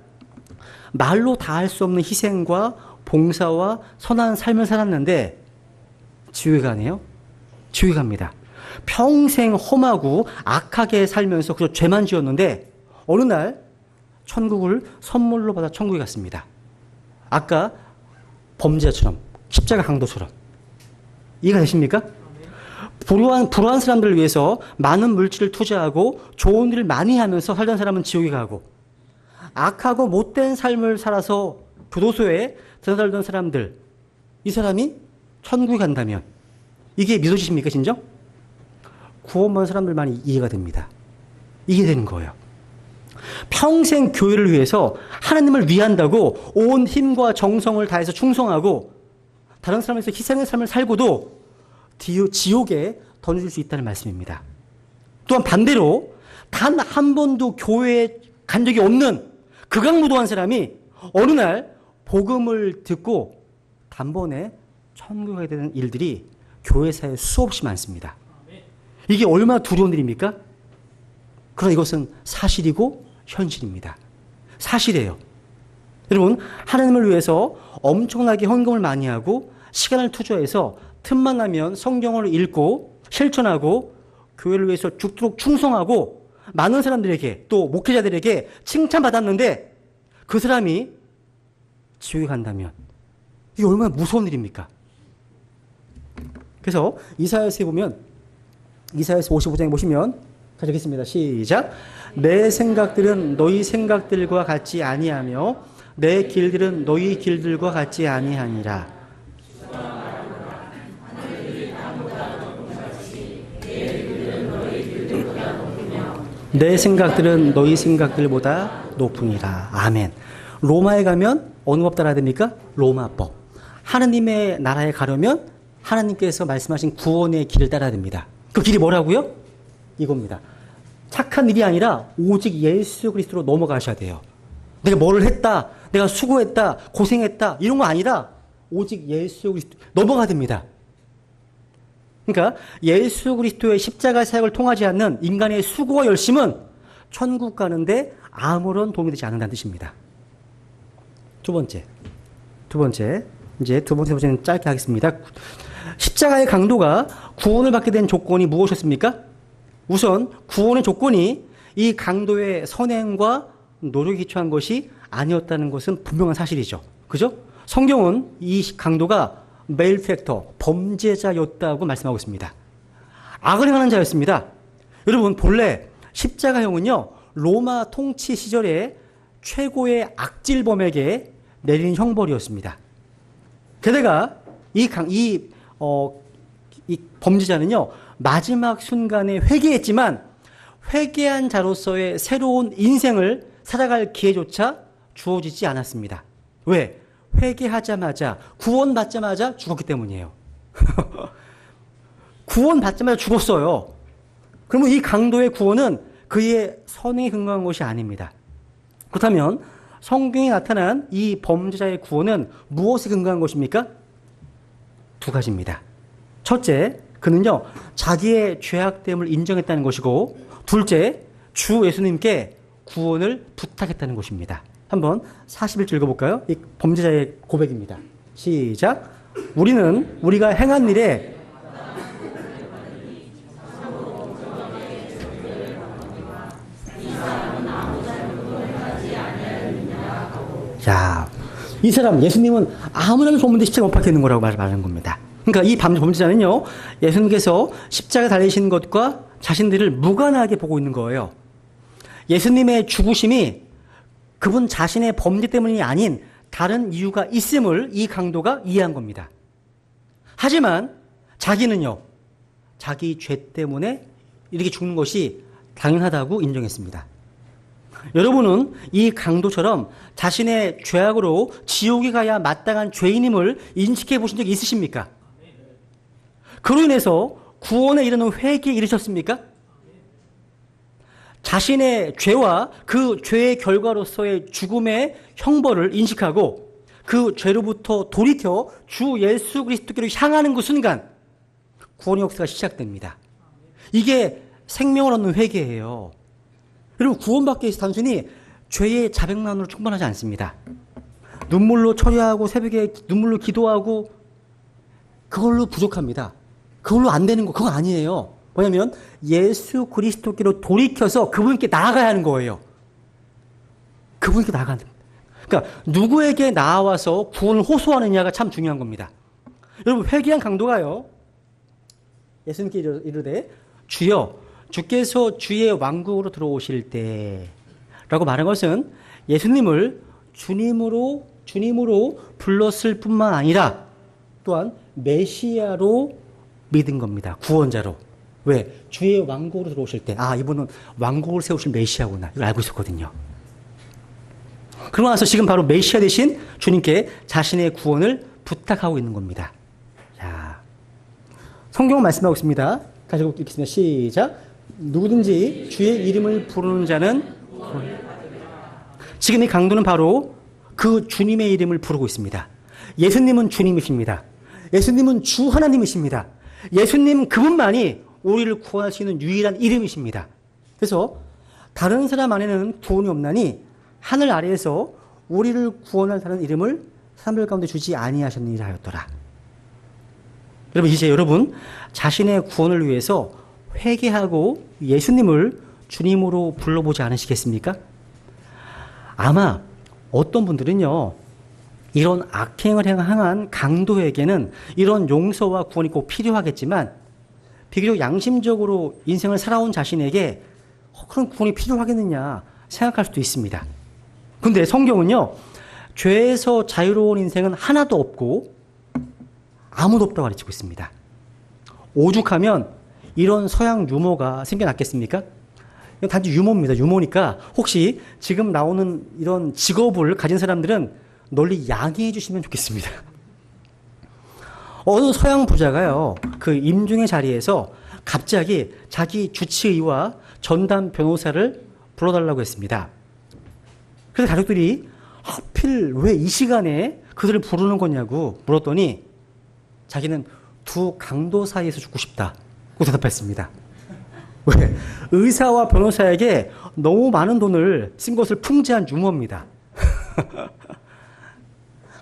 말로 다 할 수 없는 희생과 봉사와 선한 삶을 살았는데 지옥에 가네요. 지옥에 갑니다. 평생 험하고 악하게 살면서 그저 죄만 지었는데 어느 날 천국을 선물로 받아 천국에 갔습니다. 아까 범죄자처럼 십자가 강도처럼. 이해가 되십니까? 불우한 사람들을 위해서 많은 물질을 투자하고 좋은 일을 많이 하면서 살던 사람은 지옥에 가고 악하고 못된 삶을 살아서 교도소에 살던 사람들, 이 사람이 천국에 간다면 이게 믿어지십니까, 진정? 구원받은 사람들만 이해가 됩니다. 이게 되는 거예요. 평생 교회를 위해서 하나님을 위한다고 온 힘과 정성을 다해서 충성하고 다른 사람에서 희생의 삶을 살고도 지옥에 던질 수 있다는 말씀입니다. 또한 반대로 단 한 번도 교회에 간 적이 없는 극악무도한 사람이 어느 날 복음을 듣고 단번에 천국에 가게 되는 일들이 교회사에 수없이 많습니다. 이게 얼마나 두려운 일입니까? 그러나 이것은 사실이고 현실입니다. 사실이에요. 여러분, 하나님을 위해서 엄청나게 헌금을 많이 하고 시간을 투자해서 틈만 나면 성경을 읽고 실천하고 교회를 위해서 죽도록 충성하고 많은 사람들에게 또 목회자들에게 칭찬받았는데 그 사람이 지옥에 간다면 이게 얼마나 무서운 일입니까? 그래서 이사야서에 보면 이사야서 55장에 보시면 가져겠습니다. 시작. 내 생각들은 너희 생각들과 같지 아니하며 내 길들은 너희 길들과 같지 아니하니라. 내 생각들은 너희 생각들보다 높으니라. 아멘. 로마에 가면 어느 법 따라야 됩니까? 로마법. 하나님의 나라에 가려면 하나님께서 말씀하신 구원의 길을 따라야 됩니다. 그 길이 뭐라고요? 이겁니다. 착한 일이 아니라 오직 예수 그리스도로 넘어가셔야 돼요. 내가 뭐를 했다, 내가 수고했다, 고생했다 이런 거 아니라 오직 예수 그리스도 넘어가야 됩니다. 그러니까 예수 그리스도의 십자가 사역을 통하지 않는 인간의 수고와 열심은 천국 가는데 아무런 도움이 되지 않는다는 뜻입니다. 두 번째. 이제 두 번째 소재는 짧게 하겠습니다. 십자가의 강도가 구원을 받게 된 조건이 무엇이었습니까? 우선 구원의 조건이 이 강도의 선행과 노력이 기초한 것이 아니었다는 것은 분명한 사실이죠. 그죠? 성경은 이 강도가 메일팩터, 범죄자였다고 말씀하고 있습니다. 악을 행하는 자였습니다. 여러분, 본래 십자가형은요, 로마 통치 시절에 최고의 악질범에게 내린 형벌이었습니다. 게다가 이 범죄자는요, 마지막 순간에 회개했지만 회개한 자로서의 새로운 인생을 살아갈 기회조차 주어지지 않았습니다. 왜? 회개하자마자, 구원받자마자 죽었기 때문이에요. 구원받자마자 죽었어요. 그러면 이 강도의 구원은 그의 선행에 근거한 것이 아닙니다. 그렇다면 성경에 나타난 이 범죄자의 구원은 무엇에 근거한 것입니까? 두 가지입니다. 첫째, 그는요, 자기의 죄악됨을 인정했다는 것이고, 둘째, 주 예수님께 구원을 부탁했다는 것입니다. 한번 41절 읽어볼까요? 이 범죄자의 고백입니다. 시작. 우리가 행한 일에 자, 이 사람 예수님은 아무나 잘못 없는데 십자가 못 박혀 있는 거라고 말하는 겁니다. 그러니까 이 범죄자는요, 예수님께서 십자가 달리신 것과 자신들을 무관하게 보고 있는 거예요. 예수님의 죽으심이 그분 자신의 범죄 때문이 아닌 다른 이유가 있음을 이 강도가 이해한 겁니다. 하지만 자기는요, 자기 죄 때문에 이렇게 죽는 것이 당연하다고 인정했습니다. 여러분은 이 강도처럼 자신의 죄악으로 지옥에 가야 마땅한 죄인임을 인식해 보신 적이 있으십니까? 그로 인해서 구원에 이르는 회개에 이르셨습니까? 자신의 죄와 그 죄의 결과로서의 죽음의 형벌을 인식하고 그 죄로부터 돌이켜 주 예수 그리스도께로 향하는 그 순간 구원의 역사가 시작됩니다. 이게 생명을 얻는 회개예요. 여러분, 구원받기 위해서 단순히 죄의 자백만으로 충분하지 않습니다. 눈물로 처리하고 새벽에 눈물로 기도하고 그걸로 부족합니다. 그걸로 안 되는 거, 그거 아니에요. 뭐냐면 예수 그리스도께로 돌이켜서 그분께 나아가야 하는 거예요. 그분께 나아가는 겁니다. 그러니까 누구에게 나와서 구원을 호소하느냐가 참 중요한 겁니다. 여러분, 회개한 강도가요, 예수님께 이르되 주여 주께서 주의 왕국으로 들어오실 때 라고 말한 것은 예수님을 주님으로 불렀을 뿐만 아니라 또한 메시아로 믿은 겁니다. 구원자로. 왜? 주의 왕국으로 들어오실 때, 아, 이분은 왕국을 세우실 메시아구나, 이걸 알고 있었거든요. 그러고 나서 지금 바로 메시아 대신 주님께 자신의 구원을 부탁하고 있는 겁니다. 자, 성경은 말씀하고 있습니다. 다시 읽겠습니다. 시작. 누구든지 주의 이름을 부르는 자는, 지금 이 강도는 바로 그 주님의 이름을 부르고 있습니다. 예수님은 주님이십니다. 예수님은 주 하나님이십니다. 예수님 그분만이 우리를 구원할 수 있는 유일한 이름이십니다. 그래서 다른 사람 안에는 구원이 없나니 하늘 아래에서 우리를 구원할 다른 이름을 사람들 가운데 주지 아니하셨느니라 하였더라. 여러분, 이제 여러분 자신의 구원을 위해서 회개하고 예수님을 주님으로 불러보지 않으시겠습니까? 아마 어떤 분들은요, 이런 악행을 행한 강도에게는 이런 용서와 구원이 꼭 필요하겠지만 비교적 양심적으로 인생을 살아온 자신에게 그런 구원이 필요하겠느냐 생각할 수도 있습니다. 근데 성경은요, 죄에서 자유로운 인생은 하나도 없고 아무도 없다고 가르치고 있습니다. 오죽하면 이런 서양 유머가 생겨났겠습니까? 이건 단지 유머입니다. 유머니까 혹시 지금 나오는 이런 직업을 가진 사람들은 널리 양해해 주시면 좋겠습니다. 어느 서양 부자가요, 그 임종의 자리에서 갑자기 자기 주치의와 전담 변호사를 불러달라고 했습니다. 그래서 가족들이 하필 왜 이 시간에 그들을 부르는 거냐고 물었더니 자기는 두 강도 사이에서 죽고 싶다고 대답했습니다. 왜? 의사와 변호사에게 너무 많은 돈을 쓴 것을 풍자한 유머입니다.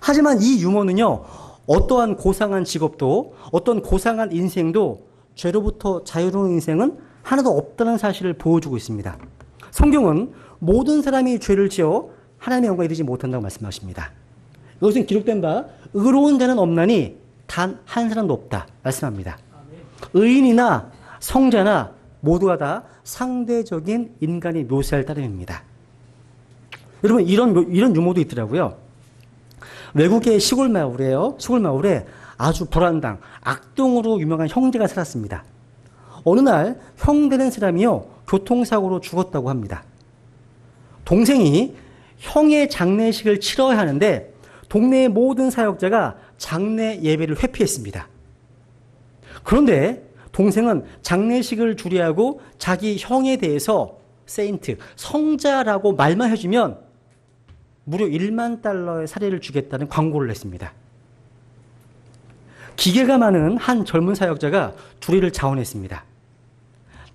하지만 이 유머는요, 어떠한 고상한 직업도, 어떤 고상한 인생도 죄로부터 자유로운 인생은 하나도 없다는 사실을 보여주고 있습니다. 성경은 모든 사람이 죄를 지어 하나님의 영광에 이르지 못한다고 말씀하십니다. 이것은 기록된 바 의로운 자는 없나니 단 한 사람도 없다 말씀합니다. 의인이나 성자나 모두가 다 상대적인 인간의 묘사를 따름입니다. 여러분, 이런 유머도 있더라고요. 외국의 시골 마을에 아주 불안당, 악동으로 유명한 형제가 살았습니다. 어느 날 형 되는 사람이요, 교통사고로 죽었다고 합니다. 동생이 형의 장례식을 치러야 하는데 동네의 모든 사역자가 장례 예배를 회피했습니다. 그런데 동생은 장례식을 주례하고 자기 형에 대해서 세인트, 성자라고 말만 해주면 무려 1만 달러의 사례를 주겠다는 광고를 냈습니다. 기계가 많은 한 젊은 사역자가 주례를 자원했습니다.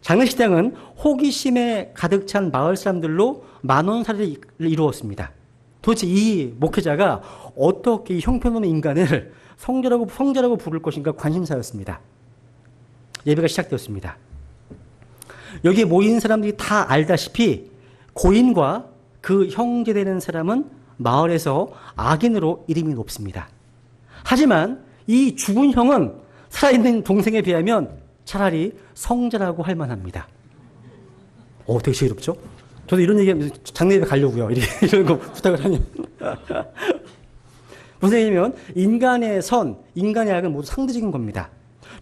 장례식장은 호기심에 가득 찬 마을 사람들로 만원 사례를 이루었습니다. 도대체 이 목회자가 어떻게 이 형편없는 인간을 성자라고 부를 것인가 관심사였습니다. 예배가 시작되었습니다. 여기에 모인 사람들이 다 알다시피 고인과 그 형제되는 사람은 마을에서 악인으로 이름이 높습니다. 하지만 이 죽은 형은 살아있는 동생에 비하면 차라리 성자라고 할 만합니다. 되게 지혜롭죠? 저도 이런 얘기하면 장례 예배 가려고요. 이런 거 부탁을 하면. 무슨 얘기냐면 인간의 선, 인간의 악은 모두 상대적인 겁니다.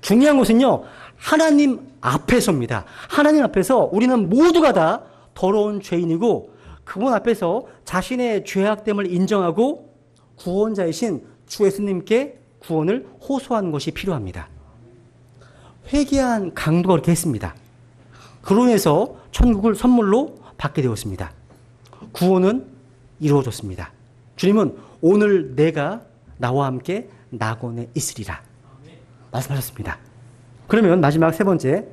중요한 것은요, 하나님 앞에서입니다. 하나님 앞에서 우리는 모두가 다 더러운 죄인이고 그분 앞에서 자신의 죄악됨을 인정하고 구원자이신 주 예수님께 구원을 호소하는 것이 필요합니다. 회개한 강도가 그렇게 했습니다. 그로 인해서 천국을 선물로 받게 되었습니다. 구원은 이루어졌습니다. 주님은 오늘 내가 나와 함께 낙원에 있으리라 말씀하셨습니다. 그러면 마지막 세 번째,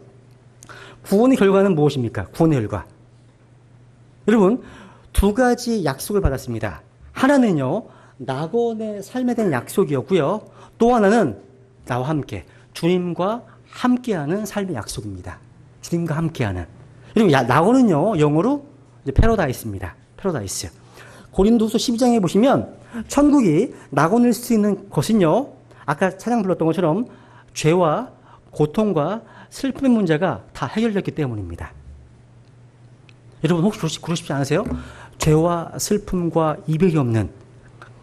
구원의 결과는 무엇입니까? 구원의 결과. 여러분, 두 가지 약속을 받았습니다. 하나는요, 낙원의 삶에 대한 약속이었고요. 또 하나는 나와 함께, 주님과 함께하는 삶의 약속입니다. 주님과 함께하는. 여러분, 낙원은요, 영어로 이제 패러다이스입니다. 패러다이스. 고린도후서 12장에 보시면 천국이 낙원일 수 있는 것은요, 아까 찬양 불렀던 것처럼 죄와 고통과 슬픔의 문제가 다 해결됐기 때문입니다. 여러분 혹시 그러시지 않으세요? 죄와 슬픔과 이별이 없는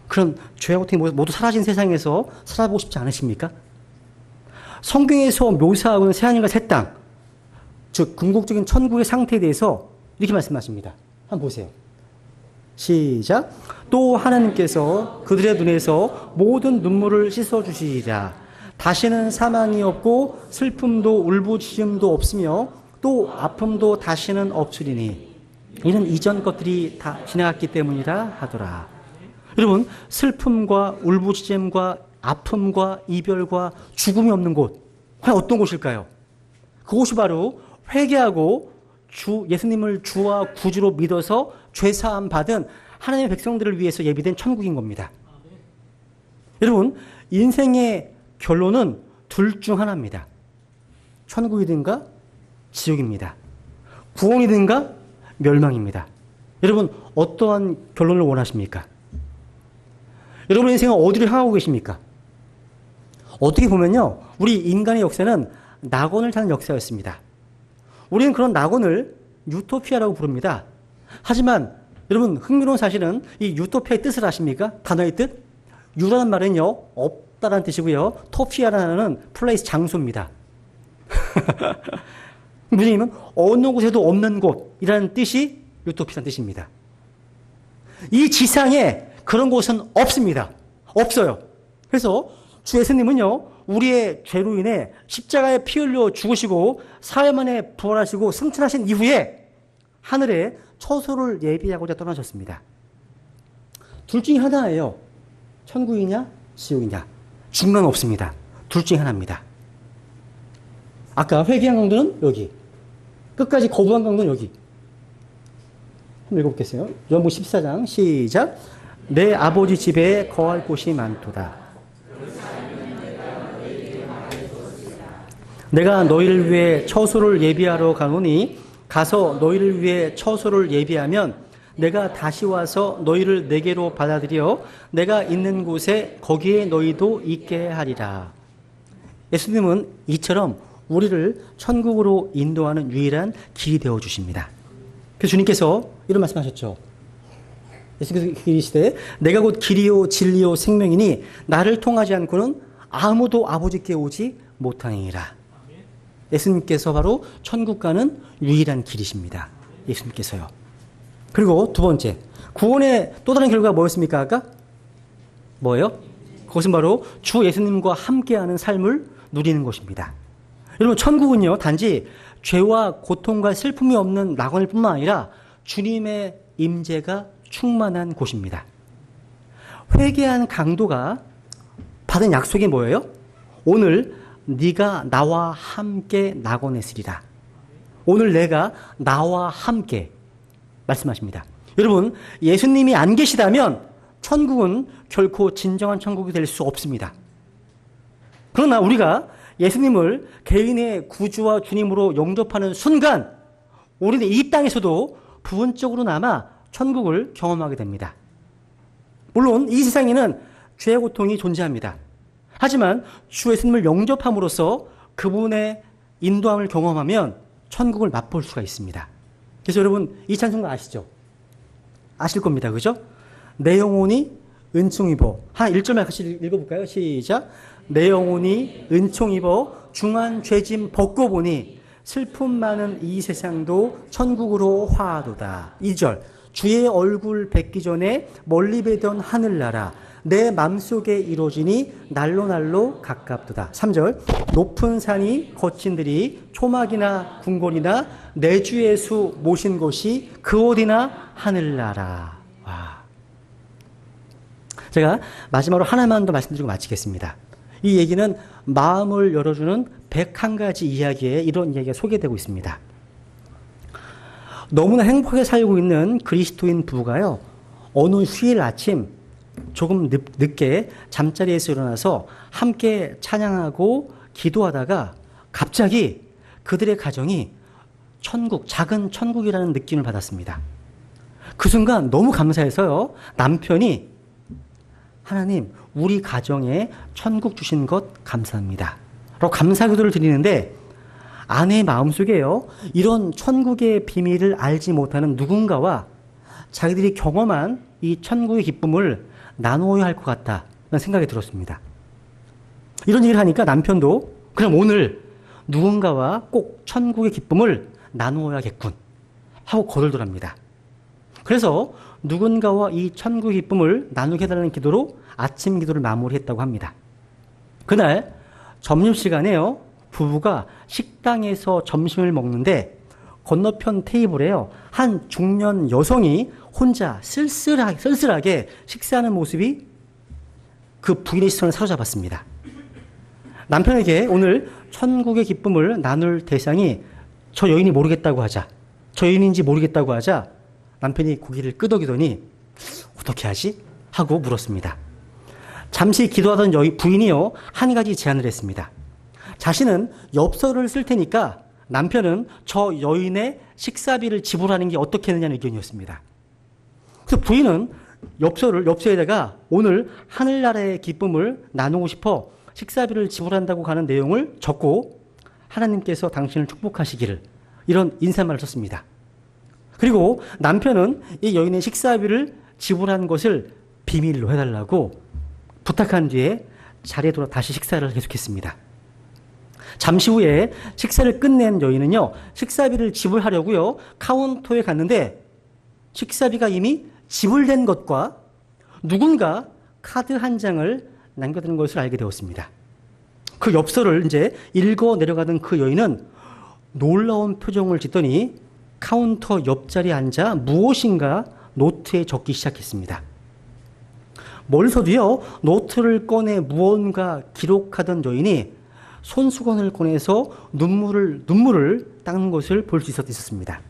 그런 죄와 고통이 모두 사라진 세상에서 살아보고 싶지 않으십니까? 성경에서 묘사하고 있는 새하늘과 새 땅, 즉 궁극적인 천국의 상태에 대해서 이렇게 말씀하십니다. 한번 보세요. 시작. 또 하나님께서 그들의 눈에서 모든 눈물을 씻어주시리라. 다시는 사망이 없고 슬픔도 울부짖음도 없으며 또 아픔도 다시는 없으리니 이는 이전 것들이 다 지나갔기 때문이라 하더라. 여러분, 슬픔과 울부짖음과 아픔과 이별과 죽음이 없는 곳, 과연 어떤 곳일까요? 그곳이 바로 회개하고 예수님을 주와 구주로 믿어서 죄사함 받은 하나님의 백성들을 위해서 예비된 천국인 겁니다. 여러분, 인생의 결론은 둘 중 하나입니다. 천국이든가 지옥입니다. 구원이든가 멸망입니다. 여러분, 어떠한 결론을 원하십니까? 여러분의 인생은 어디를 향하고 계십니까? 어떻게 보면요, 우리 인간의 역사는 낙원을 타는 역사였습니다. 우리는 그런 낙원을 유토피아라고 부릅니다. 하지만 여러분, 흥미로운 사실은 이 유토피아의 뜻을 아십니까? 단어의 뜻? 유라는 말은요, 없다라는 뜻이고요. 토피아라는 플레이스 장소입니다. 무슨 얘기냐면 어느 곳에도 없는 곳이라는 뜻이 유토피아라는 뜻입니다. 이 지상에 그런 곳은 없습니다. 없어요. 그래서 주 예수님은요, 우리의 죄로 인해 십자가에 피 흘려 죽으시고 사흘 만에 부활하시고 승천하신 이후에 하늘에 처소를 예비하고자 떠나셨습니다. 둘 중에 하나예요. 천국이냐 지옥이냐. 중간 없습니다. 둘 중에 하나입니다. 아까 회개한 강도는 여기, 끝까지 거부한 강도는 여기. 한번 읽어보겠어요. 요한복음 14장 시작. 내 아버지 집에 거할 곳이 많도다. 내가 너희를 위해 처소를 예비하러 가노니 가서 너희를 위해 처소를 예비하면 내가 다시 와서 너희를 내게로 받아들여 내가 있는 곳에 거기에 너희도 있게 하리라. 예수님은 이처럼 우리를 천국으로 인도하는 유일한 길이 되어 주십니다. 그래서 주님께서 이런 말씀하셨죠. 예수께서 이르시되 내가 곧 길이요 진리요 생명이니 나를 통하지 않고는 아무도 아버지께 오지 못하니라. 예수님께서 바로 천국 가는 유일한 길이십니다. 예수님께서요. 그리고 두 번째, 구원의 또 다른 결과가 뭐였습니까? 아까? 뭐예요? 그것은 바로 주 예수님과 함께하는 삶을 누리는 것입니다. 여러분, 천국은요, 단지 죄와 고통과 슬픔이 없는 낙원일 뿐만 아니라 주님의 임재가 충만한 곳입니다. 회개한 강도가 받은 약속이 뭐예요? 오늘 네가 나와 함께 낙원에 있으리라. 오늘 내가 나와 함께 말씀하십니다. 여러분, 예수님이 안 계시다면 천국은 결코 진정한 천국이 될 수 없습니다. 그러나 우리가 예수님을 개인의 구주와 주님으로 영접하는 순간 우리는 이 땅에서도 부분적으로나마 천국을 경험하게 됩니다. 물론 이 세상에는 죄의 고통이 존재합니다. 하지만 주 예수님을 영접함으로써 그분의 인도함을 경험하면 천국을 맛볼 수가 있습니다. 그래서 여러분, 이 찬송가 아시죠? 아실 겁니다. 그죠? 내 영혼이 은총 입어. 한 1절만 같이 읽어볼까요? 시작. 내 영혼이 은총 입어 중한 죄짐 벗고 보니 슬픔 많은 이 세상도 천국으로 화하도다. 2절. 주의 얼굴 뵙기 전에 멀리 뵈던 하늘나라 내 맘속에 이루어지니 날로 날로 가깝도다. 3절 높은 산이 거친 들이 초막이나 궁궐이나 내 주 예수 모신 곳이 그 어디나 하늘나라. 와. 제가 마지막으로 하나만 더 말씀드리고 마치겠습니다. 이 얘기는 마음을 열어주는 101가지 이야기에 이런 이야기가 소개되고 있습니다. 너무나 행복하게 살고 있는 그리스도인 부부가요, 어느 휴일 아침 조금 늦게 잠자리에서 일어나서 함께 찬양하고 기도하다가 갑자기 그들의 가정이 천국, 작은 천국이라는 느낌을 받았습니다. 그 순간 너무 감사해서요, 남편이 하나님, 우리 가정에 천국 주신 것 감사합니다. 라고 감사 기도를 드리는데 아내의 마음속에요, 이런 천국의 비밀을 알지 못하는 누군가와 자기들이 경험한 이 천국의 기쁨을 나누어야 할 것 같다는 생각이 들었습니다. 이런 얘기를 하니까 남편도 그럼 오늘 누군가와 꼭 천국의 기쁨을 나누어야겠군 하고 거들더랍니다. 그래서 누군가와 이 천국의 기쁨을 나누게 해달라는 기도로 아침 기도를 마무리했다고 합니다. 그날 점심시간에요, 부부가 식당에서 점심을 먹는데 건너편 테이블에요, 한 중년 여성이 혼자 쓸쓸하게 식사하는 모습이 그 부인의 시선을 사로잡았습니다. 남편에게 오늘 천국의 기쁨을 나눌 대상이 저 여인이 모르겠다고 하자, 저 여인인지 모르겠다고 하자 남편이 고개를 끄덕이더니 어떻게 하지? 하고 물었습니다. 잠시 기도하던 부인이요, 한 가지 제안을 했습니다. 자신은 엽서를 쓸 테니까 남편은 저 여인의 식사비를 지불하는 게 어떻겠느냐는 의견이었습니다. 그래서 부인은 엽서에다가 오늘 하늘나라의 기쁨을 나누고 싶어 식사비를 지불한다고 하는 내용을 적고 하나님께서 당신을 축복하시기를, 이런 인사말을 썼습니다. 그리고 남편은 이 여인의 식사비를 지불한 것을 비밀로 해달라고 부탁한 뒤에 자리에 돌아 다시 식사를 계속했습니다. 잠시 후에 식사를 끝낸 여인은요, 식사비를 지불하려고요, 카운터에 갔는데 식사비가 이미 지불된 것과 누군가 카드 한 장을 남겨둔 것을 알게 되었습니다. 그 엽서를 이제 읽어 내려가던 그 여인은 놀라운 표정을 짓더니 카운터 옆자리에 앉아 무엇인가 노트에 적기 시작했습니다. 멀리서도요, 노트를 꺼내 무언가 기록하던 여인이 손수건을 꺼내서 눈물을 닦는 것을 볼 수 있었습니다.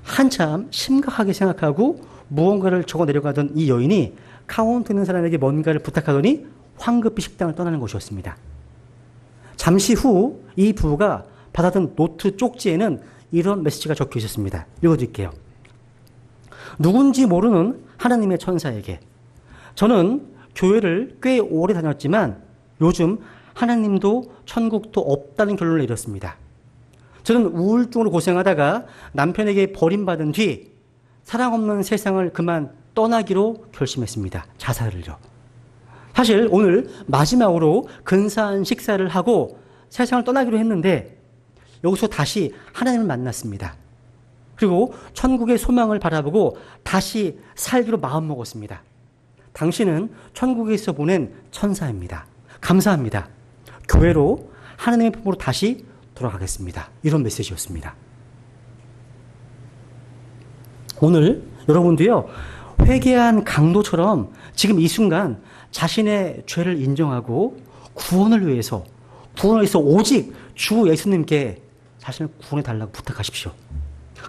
한참 심각하게 생각하고 무언가를 적어 내려가던 이 여인이 카운터에 있는 사람에게 뭔가를 부탁하더니 황급히 식당을 떠나는 것이었습니다. 잠시 후 이 부부가 받아든 노트 쪽지에는 이런 메시지가 적혀 있었습니다. 읽어드릴게요. 누군지 모르는 하나님의 천사에게, 저는 교회를 꽤 오래 다녔지만 요즘 하나님도 천국도 없다는 결론을 내렸습니다. 저는 우울증으로 고생하다가 남편에게 버림받은 뒤 사랑 없는 세상을 그만 떠나기로 결심했습니다. 자살을요. 사실 오늘 마지막으로 근사한 식사를 하고 세상을 떠나기로 했는데 여기서 다시 하나님을 만났습니다. 그리고 천국의 소망을 바라보고 다시 살기로 마음먹었습니다. 당신은 천국에서 보낸 천사입니다. 감사합니다. 교회로 하나님의 품으로 다시 돌아가겠습니다. 이런 메시지였습니다. 오늘 여러분도요, 회개한 강도처럼 지금 이 순간 자신의 죄를 인정하고 구원을 위해서 오직 주 예수님께 자신을 구원해 달라고 부탁하십시오.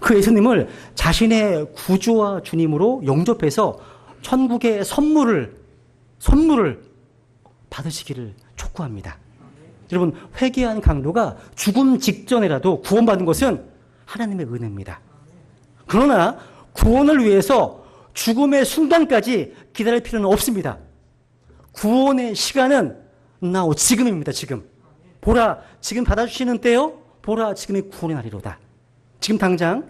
그 예수님을 자신의 구주와 주님으로 영접해서 천국의 선물을 받으시기를 촉구합니다. 여러분, 회개한 강도가 죽음 직전이라도 구원받은 것은 하나님의 은혜입니다. 그러나 구원을 위해서 죽음의 순간까지 기다릴 필요는 없습니다. 구원의 시간은 now, 지금입니다. 지금. 보라, 지금 받아주시는 때요. 보라, 지금이 구원의 날이로다. 지금 당장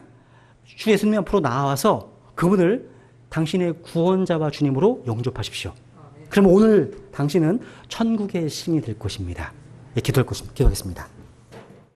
주 예수님 앞으로 나와서 그분을 당신의 구원자와 주님으로 영접하십시오. 그럼 오늘 당신은 천국의 신이 될 것입니다. 기도하겠습니다.